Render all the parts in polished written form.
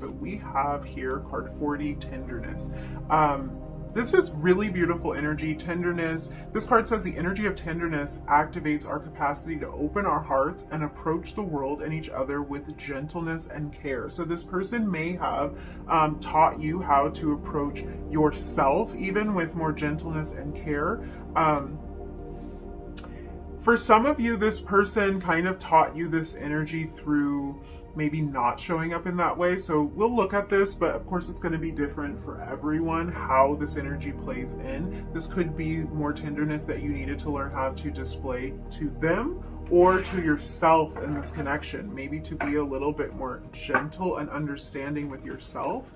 but we have here card 40, tenderness. This is really beautiful energy, tenderness. This card says the energy of tenderness activates our capacity to open our hearts and approach the world and each other with gentleness and care. So this person may have taught you how to approach yourself even with more gentleness and care. For some of you, this person kind of taught you this energy through maybe not showing up in that way. So we'll look at this, but of course it's going to be different for everyone, how this energy plays in. This could be more tenderness that you needed to learn how to display to them or to yourself in this connection. Maybe to be a little bit more gentle and understanding with yourself.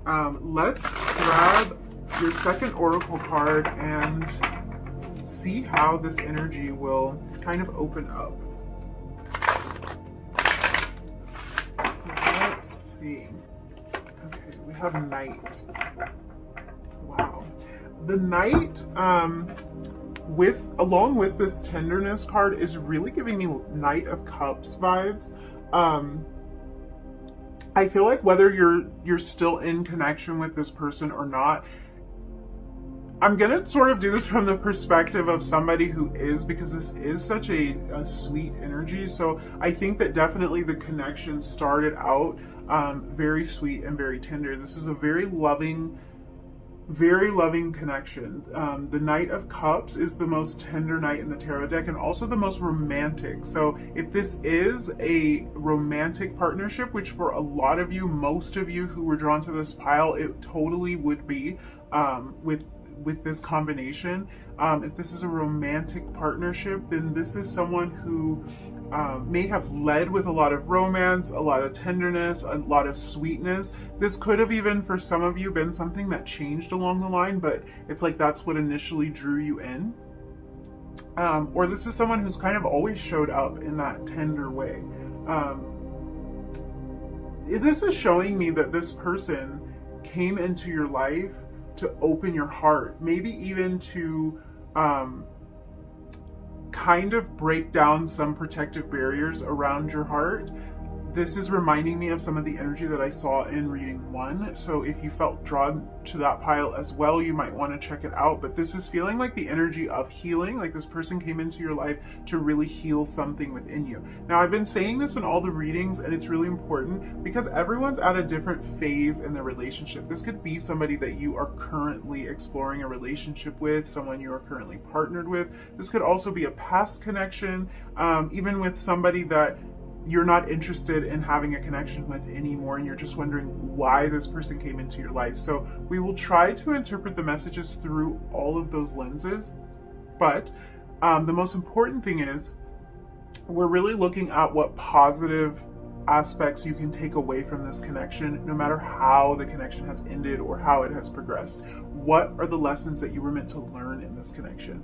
Let's grab your second oracle card and see how this energy will kind of open up. See. Okay, we have Knight. Wow. The Knight, along with this tenderness card, is really giving me Knight of Cups vibes. I feel like whether you're still in connection with this person or not, I'm gonna sort of do this from the perspective of somebody who is, because this is such a sweet energy. So I think that definitely the connection started out very sweet and very tender. This is a very loving connection. The Knight of Cups is the most tender knight in the tarot deck and also the most romantic. So if this is a romantic partnership, which for a lot of you, most of you who were drawn to this pile, it totally would be with this combination. If this is a romantic partnership, then this is someone who may have led with a lot of romance, a lot of tenderness, a lot of sweetness. This could have even, for some of you, been something that changed along the line, but it's like that's what initially drew you in. Or this is someone who's kind of always showed up in that tender way. This is showing me that this person came into your life to open your heart, maybe even to kind of break down some protective barriers around your heart. This is reminding me of some of the energy that I saw in reading 1. So if you felt drawn to that pile as well, you might want to check it out. But this is feeling like the energy of healing, like this person came into your life to really heal something within you. Now, I've been saying this in all the readings, and it's really important because everyone's at a different phase in their relationship. This could be somebody that you are currently exploring a relationship with, someone you are currently partnered with. This could also be a past connection, even with somebody that you're not interested in having a connection with anymore, and you're just wondering why this person came into your life. So we will try to interpret the messages through all of those lenses, but the most important thing is we're really looking at what positive aspects you can take away from this connection, no matter how the connection has ended or how it has progressed. What are the lessons that you were meant to learn in this connection?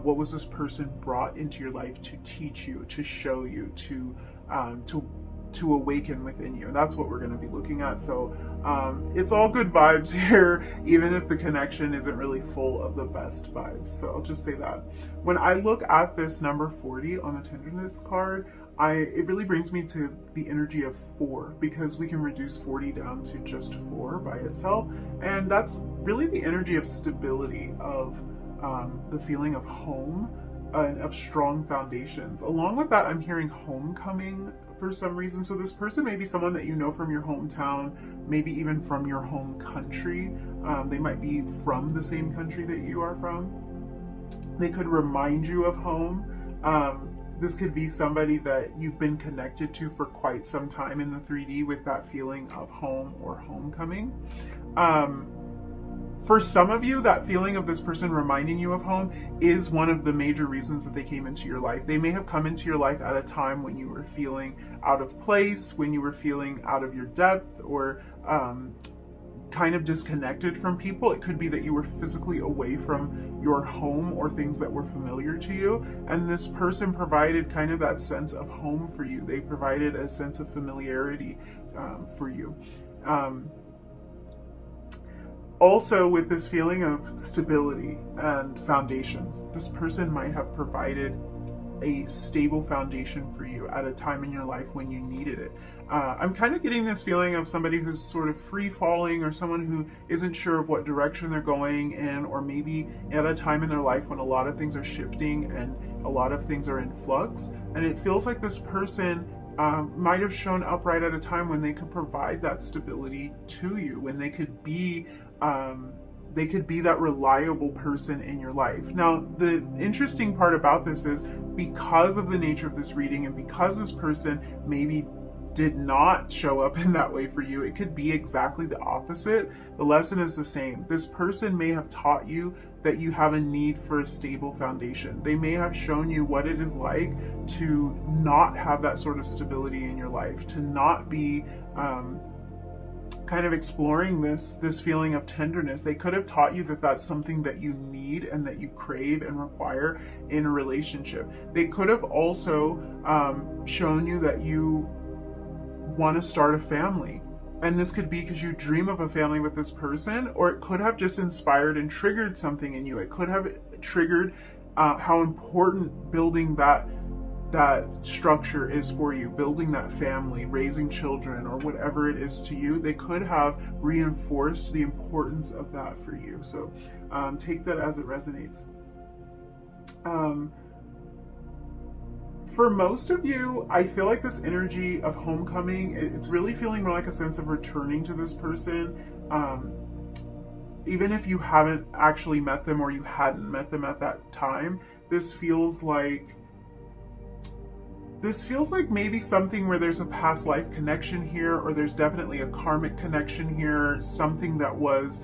What was this person brought into your life to teach you, to show you, to awaken within you? And that's what we're going to be looking at. So it's all good vibes here, even if the connection isn't really full of the best vibes. So I'll just say that. When I look at this number 40 on the tenderness card, it really brings me to the energy of 4, because we can reduce 40 down to just 4 by itself. And that's really the energy of stability, of the feeling of home, and of strong foundations. Along with that, I'm hearing homecoming for some reason. So this person may be someone that you know from your hometown, maybe even from your home country. They might be from the same country that you are from. They could remind you of home. This could be somebody that you've been connected to for quite some time in the 3D with that feeling of home or homecoming. For some of you, that feeling of this person reminding you of home is one of the major reasons that they came into your life. They may have come into your life at a time when you were feeling out of place, when you were feeling out of your depth, or kind of disconnected from people. It could be that you were physically away from your home or things that were familiar to you, and this person provided kind of that sense of home for you. They provided a sense of familiarity for you. Also, with this feeling of stability and foundations, this person might have provided a stable foundation for you at a time in your life when you needed it. I'm kind of getting this feeling of somebody who's sort of free falling, or someone who isn't sure of what direction they're going in, or maybe at a time in their life when a lot of things are shifting and a lot of things are in flux. And it feels like this person might have shown up right at a time when they could provide that stability to you, when they could be that reliable person in your life. Now, the interesting part about this is, because of the nature of this reading and because this person maybe did not show up in that way for you, it could be exactly the opposite. The lesson is the same. This person may have taught you that you have a need for a stable foundation. They may have shown you what it is like to not have that sort of stability in your life, to not be kind of exploring this feeling of tenderness. They could have taught you that that's something that you need and that you crave and require in a relationship. They could have also shown you that you want to start a family. And this could be because you dream of a family with this person, or it could have just inspired and triggered something in you. It could have triggered how important building that structure is for you, building that family, raising children, or whatever it is to you. They could have reinforced the importance of that for you. So take that as it resonates. For most of you, I feel like this energy of homecoming, it's really feeling more like a sense of returning to this person. Even if you haven't actually met them, or you hadn't met them at that time, this feels like maybe something where there's a past life connection here, or there's definitely a karmic connection here, something that was,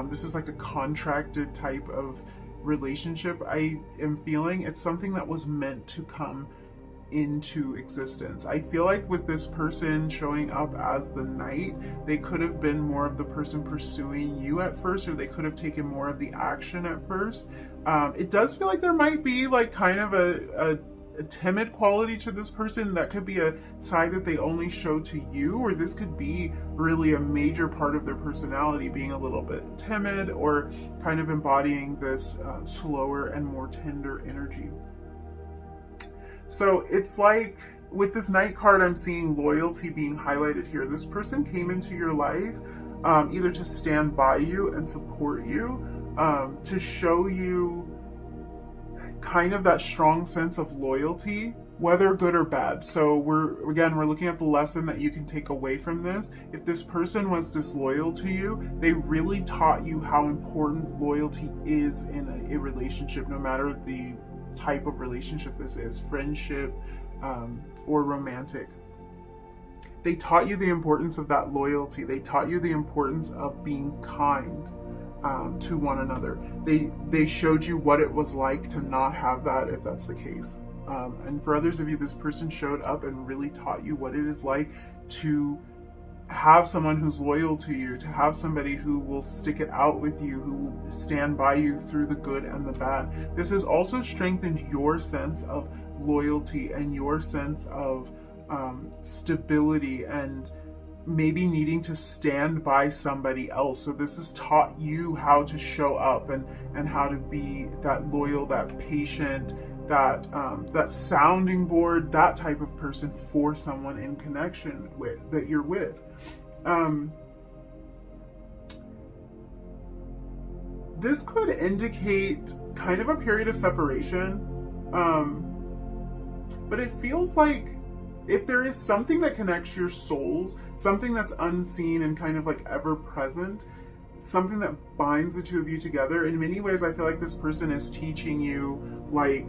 this is like a contracted type of relationship I am feeling. It's something that was meant to come into existence. I feel like with this person showing up as the knight, they could have been more of the person pursuing you at first, or they could have taken more of the action at first. It does feel like there might be like kind of a timid quality to this person. That could be a side that they only show to you, or this could be really a major part of their personality, being a little bit timid, or kind of embodying this slower and more tender energy. So it's like with this Knight card, I'm seeing loyalty being highlighted here. This person came into your life either to stand by you and support you, to show you kind of that strong sense of loyalty, whether good or bad. So we're looking at the lesson that you can take away from this. If this person was disloyal to you, they really taught you how important loyalty is in a relationship, no matter the type of relationship this is, friendship or romantic. They taught you the importance of that loyalty. They taught you the importance of being kind to one another. They showed you what it was like to not have that, if that's the case. And for others of you, this person showed up and really taught you what it is like to have someone who's loyal to you, to have somebody who will stick it out with you, who will stand by you through the good and the bad. This has also strengthened your sense of loyalty and your sense of stability, and maybe needing to stand by somebody else. So this has taught you how to show up and how to be that loyal, that patient, that sounding board, that type of person for someone in connection with that you're with. This could indicate kind of a period of separation, but it feels like if there is something that connects your souls, something that's unseen and kind of like ever present, something that binds the two of you together, in many ways I feel like this person is teaching you like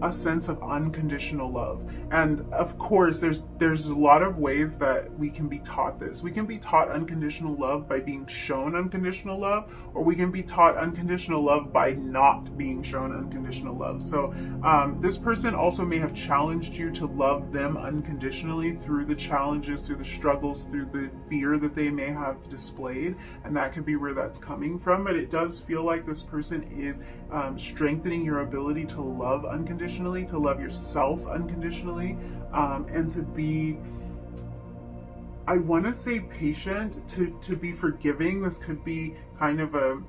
a sense of unconditional love. And of course there's a lot of ways that we can be taught this. We can be taught unconditional love by being shown unconditional love, or we can be taught unconditional love by not being shown unconditional love. So this person also may have challenged you to love them unconditionally through the challenges, through the struggles, through the fear that they may have displayed, and that could be where that's coming from. But it does feel like this person is strengthening your ability to love unconditionally, to love yourself unconditionally, and to be, I want to say patient, to be forgiving. This could be kind of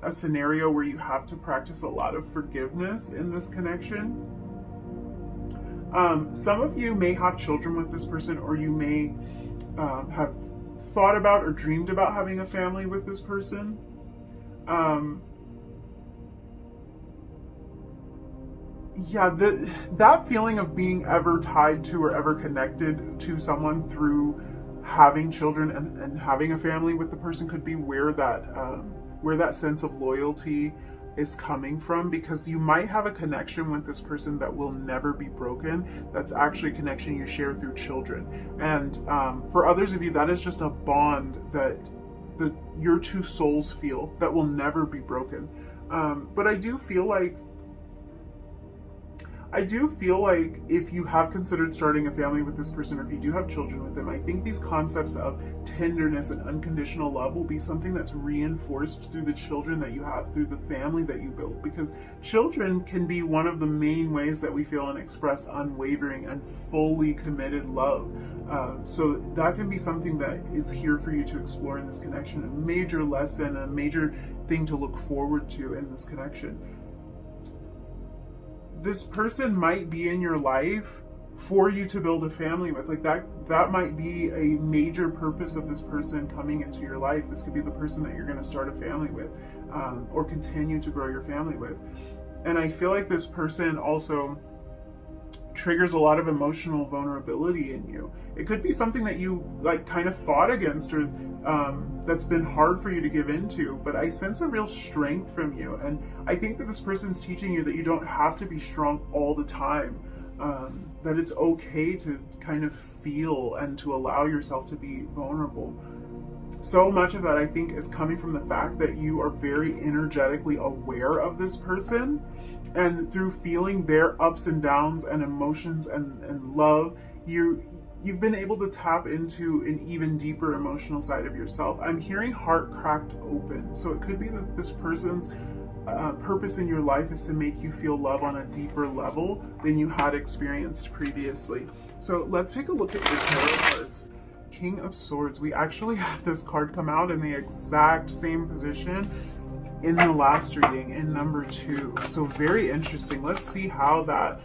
a scenario where you have to practice a lot of forgiveness in this connection. Some of you may have children with this person, or you may have thought about or dreamed about having a family with this person. Yeah, that feeling of being ever tied to or ever connected to someone through having children and having a family with the person could be where that sense of loyalty is coming from, because you might have a connection with this person that will never be broken. That's actually a connection you share through children. And for others of you, that is just a bond that your two souls feel that will never be broken. But I do feel like if you have considered starting a family with this person, or if you do have children with them, I think these concepts of tenderness and unconditional love will be something that's reinforced through the children that you have, through the family that you build, because children can be one of the main ways that we feel and express unwavering and fully committed love. So that can be something that is here for you to explore in this connection, a major lesson, a major thing to look forward to in this connection. This person might be in your life for you to build a family with. Like that might be a major purpose of this person coming into your life. This could be the person that you're going to start a family with, or continue to grow your family with. And I feel like this person also triggers a lot of emotional vulnerability in you. It could be something that you like kind of fought against, or that's been hard for you to give into, but I sense a real strength from you. And I think that this person's teaching you that you don't have to be strong all the time, that it's okay to kind of feel and to allow yourself to be vulnerable. So much of that, I think, is coming from the fact that you are very energetically aware of this person, and through feeling their ups and downs and emotions and love, you've been able to tap into an even deeper emotional side of yourself. I'm hearing heart cracked open. So it could be that this person's purpose in your life is to make you feel love on a deeper level than you had experienced previously. So let's take a look at your tarot cards. King of Swords. We actually had this card come out in the exact same position in the last reading, in number 2. So very interesting. Let's see how that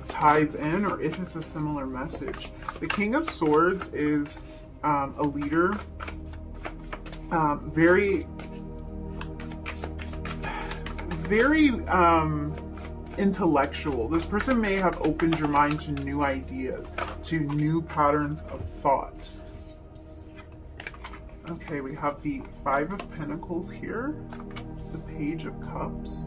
ties in, or if it's a similar message. The King of Swords is a leader, very intellectual. This person may have opened your mind to new ideas, to new patterns of thought. Okay, we have the Five of Pentacles here, the Page of Cups.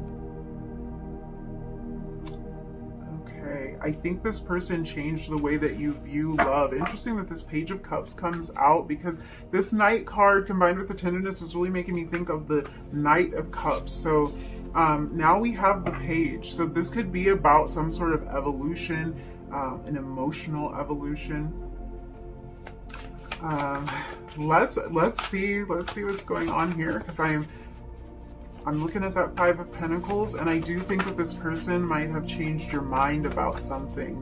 Okay, I think this person changed the way that you view love. Interesting that this Page of Cups comes out, because this Knight card combined with the tenderness is really making me think of the Knight of Cups. So now we have the Page. So this could be about some sort of evolution, an emotional evolution. Let's see what's going on here, because I'm looking at that Five of Pentacles, and I do think that this person might have changed your mind about something.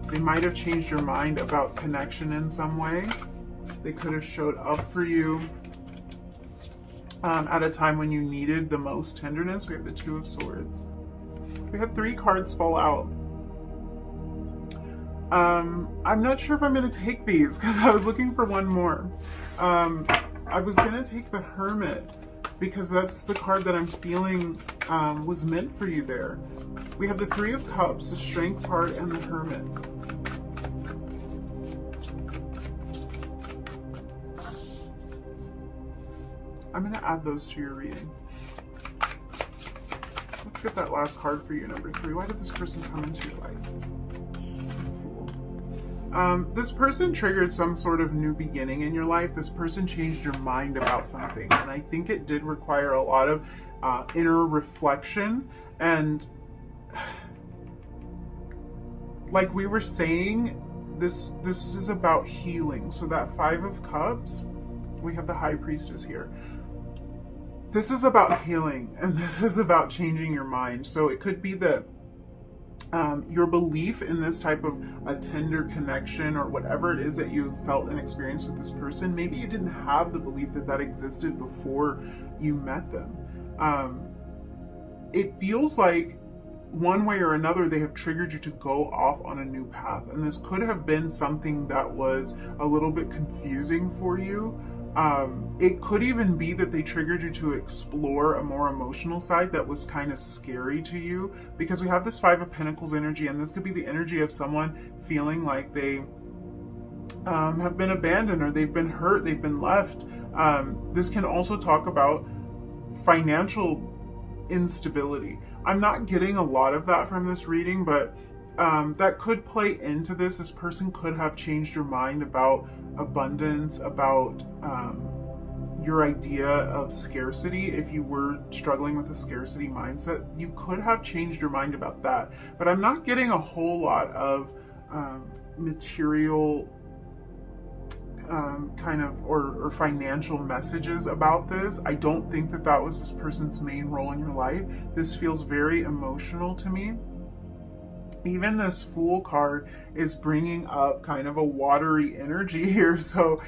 They might have changed your mind about connection in some way. They could have showed up for you at a time when you needed the most tenderness. We have the Two of Swords. We had 3 cards fall out. I'm not sure if I'm going to take these, because I was looking for one more. I was going to take the Hermit, because that's the card that I'm feeling was meant for you there. We have the Three of Cups, the Strength card, and the Hermit. I'm going to add those to your reading. Let's get that last card for you, number 3. Why did this person come into your life? This person triggered some sort of new beginning in your life. This person changed your mind about something, and I think it did require a lot of inner reflection. And like we were saying, this is about healing. So that Five of Cups, we have the High Priestess here. This is about healing, and this is about changing your mind. So it could be that Your belief in this type of a tender connection or whatever it is that you felt and experienced with this person, maybe you didn't have the belief that that existed before you met them. It feels like one way or another they have triggered you to go off on a new path, and this could have been something that was a little bit confusing for you. It could even be that they triggered you to explore a more emotional side that was kind of scary to you, because we have this Five of Pentacles energy, and this could be the energy of someone feeling like they have been abandoned, or they've been hurt, they've been left. This can also talk about financial instability. I'm not getting a lot of that from this reading, but that could play into this. This person could have changed your mind about abundance, about your idea of scarcity. If you were struggling with a scarcity mindset, you could have changed your mind about that. But I'm not getting a whole lot of material kind of or financial messages about this. I don't think that that was this person's main role in your life. This feels very emotional to me. Even this Fool card is bringing up kind of a watery energy here. So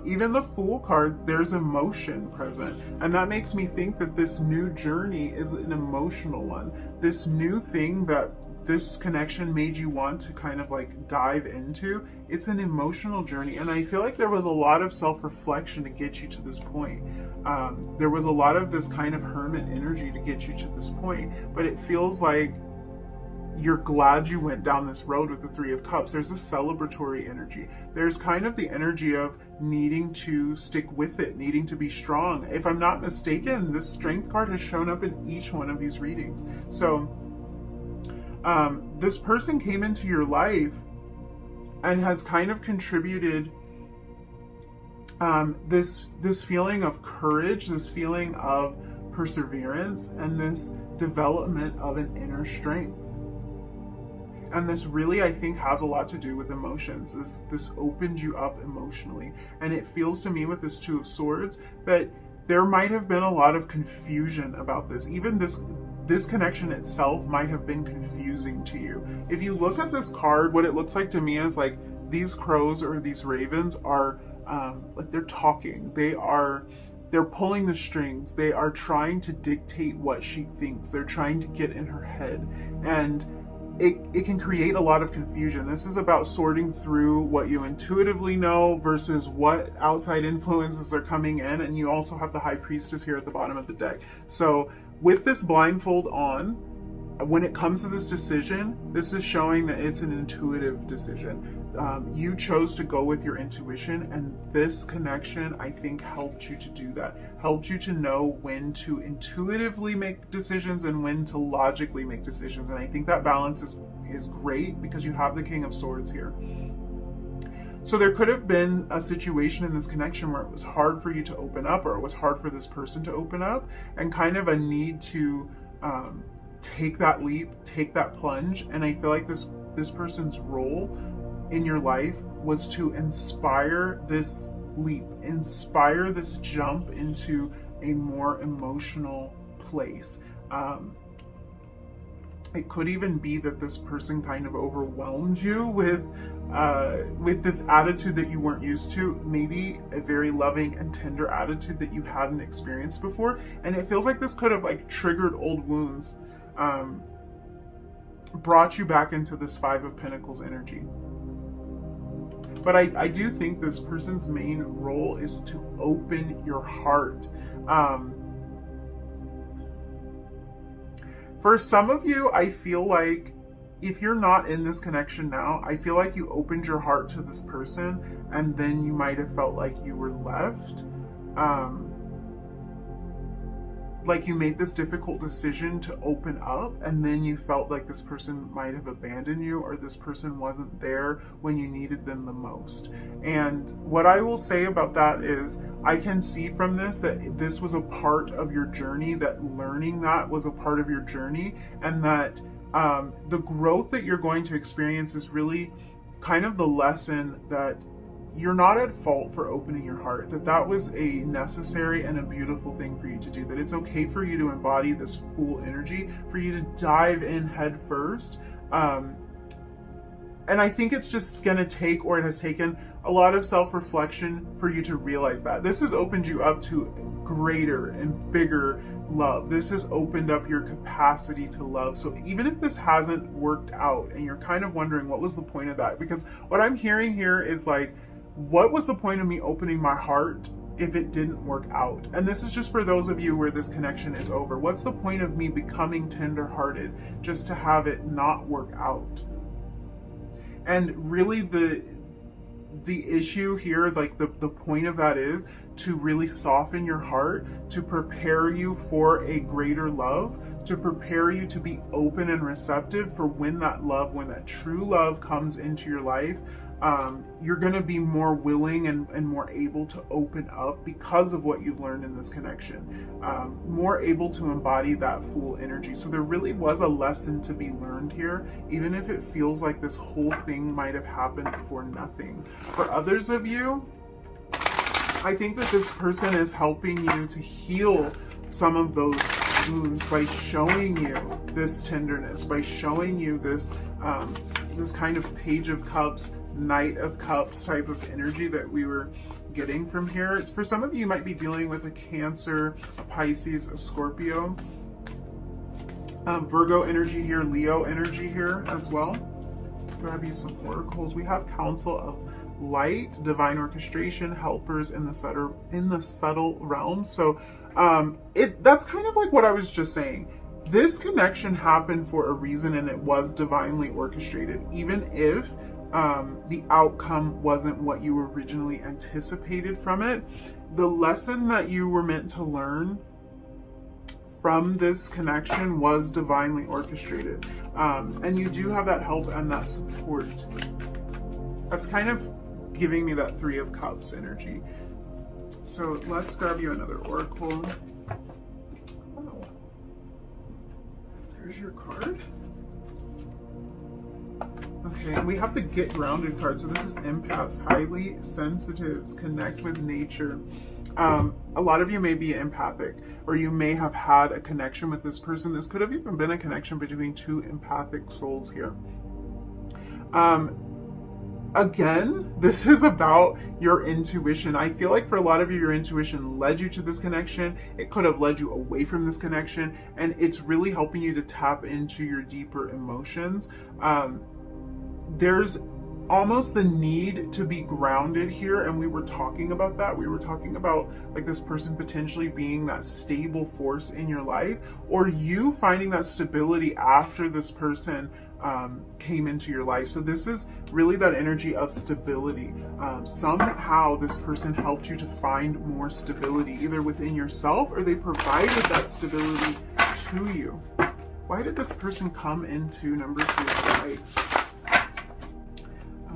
even the Fool card, there's emotion present. And that makes me think that this new journey is an emotional one. This new thing that this connection made you want to kind of like dive into, it's an emotional journey. And I feel like there was a lot of self-reflection to get you to this point. There was a lot of this kind of hermit energy to get you to this point. But it feels like you're glad you went down this road with the Three of Cups. There's a celebratory energy. There's kind of the energy of needing to stick with it, needing to be strong. If I'm not mistaken, this Strength card has shown up in each one of these readings. So this person came into your life and has kind of contributed this feeling of courage, this feeling of perseverance, and this development of an inner strength. And this really, I think, has a lot to do with emotions. This opened you up emotionally. And it feels to me with this Two of Swords that there might have been a lot of confusion about this. Even this connection itself might have been confusing to you. If you look at this card, what it looks like to me is like these crows or these ravens are like they're talking. They're pulling the strings. They are trying to dictate what she thinks. They're trying to get in her head. And it can create a lot of confusion. This is about sorting through what you intuitively know versus what outside influences are coming in. And you also have the High Priestess here at the bottom of the deck. So with this blindfold on, when it comes to this decision, this is showing that it's an intuitive decision. You chose to go with your intuition, and this connection, I think, helped you to do that. Helped you to know when to intuitively make decisions and when to logically make decisions. And I think that balance is great because you have the King of Swords here. So there could have been a situation in this connection where it was hard for you to open up, or it was hard for this person to open up, and kind of a need to take that leap, take that plunge. And I feel like this person's role in your life was to inspire this leap, inspire this jump into a more emotional place. It could even be that this person kind of overwhelmed you with this attitude that you weren't used to, maybe a very loving and tender attitude that you hadn't experienced before. And it feels like this could have like triggered old wounds, brought you back into this Five of Pentacles energy. But I do think this person's main role is to open your heart. For some of you, I feel like if you're not in this connection now, I feel like you opened your heart to this person and then you might have felt like you were left. Like you made this difficult decision to open up, and then you felt like this person might have abandoned you, or this person wasn't there when you needed them the most. And what I will say about that is I can see from this that this was a part of your journey, that learning that was a part of your journey, and that the growth that you're going to experience is really kind of the lesson that you're not at fault for opening your heart, that was a necessary and a beautiful thing for you to do, that it's okay for you to embody this Fool energy, for you to dive in head first, And I think it's just going to take, or it has taken, a lot of self-reflection for you to realize that. This has opened you up to greater and bigger love. This has opened up your capacity to love. So even if this hasn't worked out and you're kind of wondering what was the point of that, because what I'm hearing here is like, what was the point of me opening my heart if it didn't work out? And this is just for those of you where this connection is over. What's the point of me becoming tender-hearted just to have it not work out? And really the issue here, like the point of that is to really soften your heart, to prepare you for a greater love, to prepare you to be open and receptive for when that love, when that true love comes into your life. You're going to be more willing and more able to open up because of what you've learned in this connection, more able to embody that full energy. So there really was a lesson to be learned here, even if it feels like this whole thing might have happened for nothing. For others of you, I think that this person is helping you to heal some of those wounds by showing you this tenderness, by showing you this this kind of Page of Cups, Knight of Cups type of energy that we were getting from here. It's for some of you might be dealing with a Cancer, a Pisces, a Scorpio, Virgo energy here, Leo energy here as well. Let's grab you some oracles. We have Council of Light, Divine Orchestration, Helpers in the subtle realms. So that's kind of like what I was just saying. This connection happened for a reason, and it was divinely orchestrated, even if the outcome wasn't what you originally anticipated from it. The lesson that you were meant to learn from this connection was divinely orchestrated, and you do have that help and that support. That's kind of giving me that Three of Cups energy. So let's grab you another oracle. Oh, there's your card. Okay, we have the Get Grounded card. So this is empaths, highly sensitives, connect with nature. A lot of you may be empathic, or you may have had a connection with this person. This could have even been a connection between two empathic souls here. Again, this is about your intuition. I feel like for a lot of you, your intuition led you to this connection. It could have led you away from this connection, and it's really helping you to tap into your deeper emotions. There's almost the need to be grounded here, and we were talking about that. We were talking about like this person potentially being that stable force in your life, or you finding that stability after this person came into your life. So this is really that energy of stability. Somehow this person helped you to find more stability, either within yourself or they provided that stability to you. Why did this person come into number 2 of life?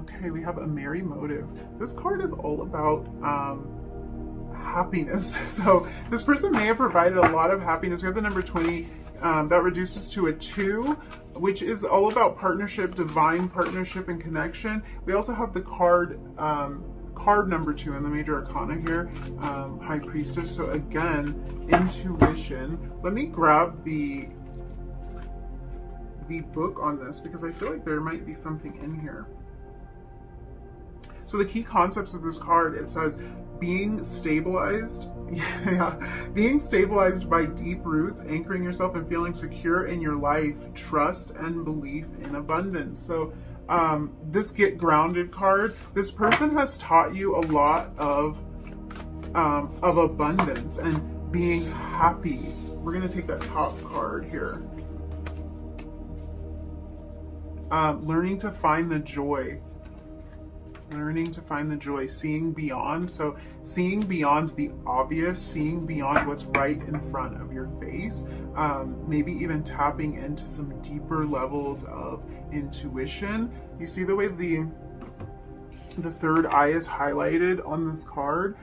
Okay, we have a merry motive. This card is all about happiness. So this person may have provided a lot of happiness. We have the number 20. That reduces to a 2, which is all about partnership, divine partnership and connection. We also have the card number 2 in the major arcana here, High Priestess. So again, intuition. Let me grab the book on this because I feel like there might be something in here. So the key concepts of this card, it says being stabilized, being stabilized by deep roots, anchoring yourself and feeling secure in your life, trust and belief in abundance. So this Get Grounded card, this person has taught you a lot of abundance and being happy. We're going to take that top card here. Learning to find the joy. Learning to find the joy, seeing beyond. So seeing beyond the obvious, seeing beyond what's right in front of your face, maybe even tapping into some deeper levels of intuition. You see the way the third eye is highlighted on this card?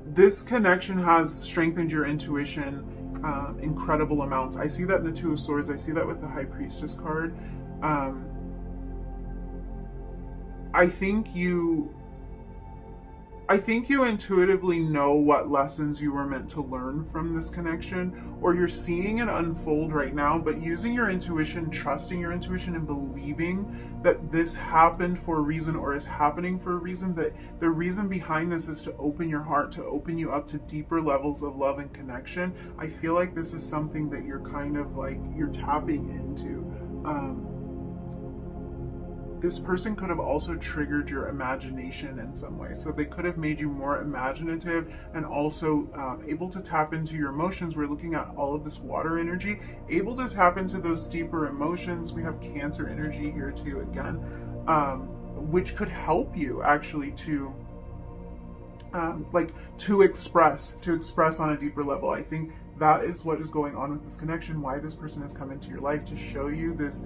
This connection has strengthened your intuition incredible amounts. I see that in the Two of Swords. I see that with the High Priestess card. I think I think you intuitively know what lessons you were meant to learn from this connection, or you're seeing it unfold right now, but using your intuition, trusting your intuition, and believing that this happened for a reason or is happening for a reason, that the reason behind this is to open your heart, to open you up to deeper levels of love and connection. I feel like this is something that you're kind of like, you're tapping into. This person could have also triggered your imagination in some way. So they could have made you more imaginative and also able to tap into your emotions. We're looking at all of this water energy, able to tap into those deeper emotions. We have Cancer energy here too, again, which could help you actually to to express on a deeper level. I think that is what is going on with this connection, why this person has come into your life, to show you this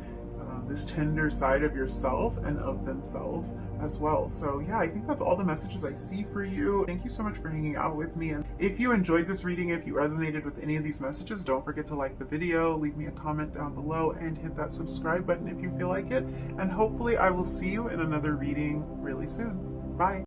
this tender side of yourself and of themselves as well. So yeah, I think that's all the messages I see for you. Thank you so much for hanging out with me. And if you enjoyed this reading, if you resonated with any of these messages, don't forget to like the video, leave me a comment down below, and hit that subscribe button if you feel like it. And hopefully I will see you in another reading really soon. Bye.